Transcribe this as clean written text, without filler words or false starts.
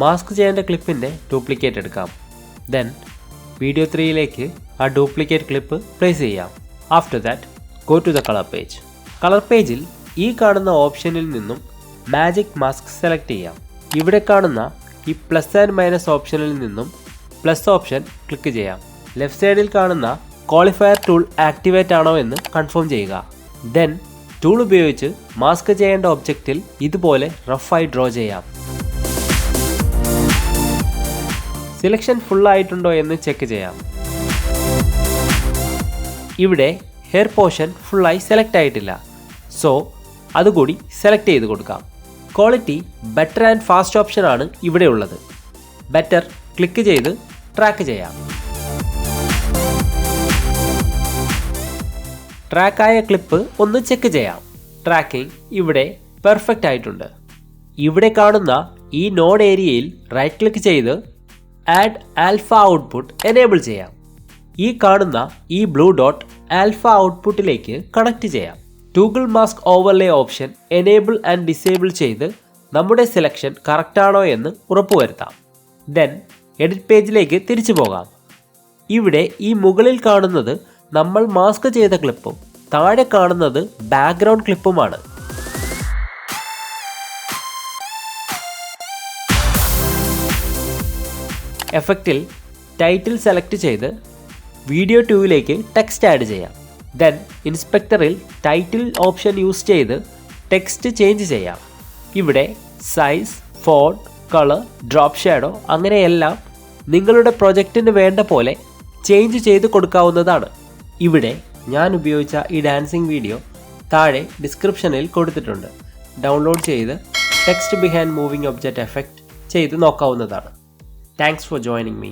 Mask ചെയ്യേണ്ട ക്ലിപ്പിൻ്റെ duplicate എടുക്കാം. ദെൻ വീഡിയോ 3ലേക്ക് ആ ഡ്യൂപ്ലിക്കേറ്റ് ക്ലിപ്പ് പ്ലേസ് ചെയ്യാം. After that go to the colour page. Colour പേജിൽ ഈ കാണുന്ന ഓപ്ഷനിൽ നിന്നും മാജിക് മാസ്ക് സെലക്ട് ചെയ്യാം. ഇവിടെ കാണുന്ന ഈ പ്ലസ് ആൻഡ് മൈനസ് ഓപ്ഷനിൽ നിന്നും പ്ലസ് ഓപ്ഷൻ ക്ലിക്ക് ചെയ്യാം. ലെഫ്റ്റ് സൈഡിൽ കാണുന്ന ക്വാളിഫയർ ടൂൾ ആക്ടിവേറ്റ് ആണോ എന്ന് കൺഫേം ചെയ്യുക. ദെൻ ടൂൾ ഉപയോഗിച്ച് മാസ്ക് ചെയ്യേണ്ട ഒബ്ജക്റ്റിൽ ഇതുപോലെ റഫായി ഡ്രോ ചെയ്യാം. സെലക്ഷൻ ഫുൾ ആയിട്ടുണ്ടോ എന്ന് ചെക്ക് ചെയ്യാം. ഇവിടെ ഹെയർ പോർഷൻ ഫുള്ളായി സെലക്ട് ആയിട്ടില്ല, സോ അതുകൂടി സെലക്ട് ചെയ്ത് കൊടുക്കാം. ക്വാളിറ്റി ബെറ്റർ ആൻഡ് ഫാസ്റ്റ് ഓപ്ഷനാണ് ഇവിടെ ഉള്ളത്. ബെറ്റർ ക്ലിക്ക് ചെയ്ത് ട്രാക്ക് ചെയ്യാം. ട്രാക്കായ ക്ലിപ്പ് ഒന്ന് ചെക്ക് ചെയ്യാം. ട്രാക്കിംഗ് ഇവിടെ പെർഫെക്റ്റ് ആയിട്ടുണ്ട്. ഇവിടെ കാണുന്ന ഈ നോഡ് ഏരിയയിൽ റൈറ്റ് ക്ലിക്ക് ചെയ്ത് ആഡ് ആൽഫ ഔട്ട്പുട്ട് എനേബിൾ ചെയ്യാം. ഈ കാണുന്ന ഈ ബ്ലൂ ഡോട്ട് ആൽഫ ഔട്ട്പുട്ടിലേക്ക് കണക്ട് ചെയ്യാം. Toggle mask overlay option enable and disable ചെയ്ത് നമ്മുടെ സെലക്ഷൻ കറക്റ്റാണോ എന്ന് ഉറപ്പുവരുത്താം. ദെൻ എഡിറ്റ് പേജിലേക്ക് തിരിച്ചു പോകാം. ഇവിടെ ഈ മുകളിൽ കാണുന്നത് നമ്മൾ മാസ്ക് ചെയ്ത ക്ലിപ്പും താഴെ കാണുന്നത് ബാക്ക്ഗ്രൗണ്ട് ക്ലിപ്പുമാണ്. എഫക്റ്റിൽ ടൈറ്റിൽ സെലക്ട് ചെയ്ത് വീഡിയോ 2ലേക്ക് ടെക്സ്റ്റ് ആഡ് ചെയ്യാം. ദെൻ ഇൻസ്പെക്ടറിൽ ടൈറ്റിൽ ഓപ്ഷൻ യൂസ് ചെയ്ത് ടെക്സ്റ്റ് ചേഞ്ച് ചെയ്യാം. ഇവിടെ size, font, colour, drop shadow അങ്ങനെയെല്ലാം നിങ്ങളുടെ പ്രൊജക്റ്റിന് വേണ്ട പോലെ ചേഞ്ച് ചെയ്ത് കൊടുക്കാവുന്നതാണ്. ഇവിടെ ഞാൻ ഉപയോഗിച്ച ഈ ഡാൻസിങ് വീഡിയോ താഴെ ഡിസ്ക്രിപ്ഷനിൽ കൊടുത്തിട്ടുണ്ട്. ഡൗൺലോഡ് ചെയ്ത് text behind moving object effect ചെയ്ത് നോക്കാവുന്നതാണ്. Thanks for joining me.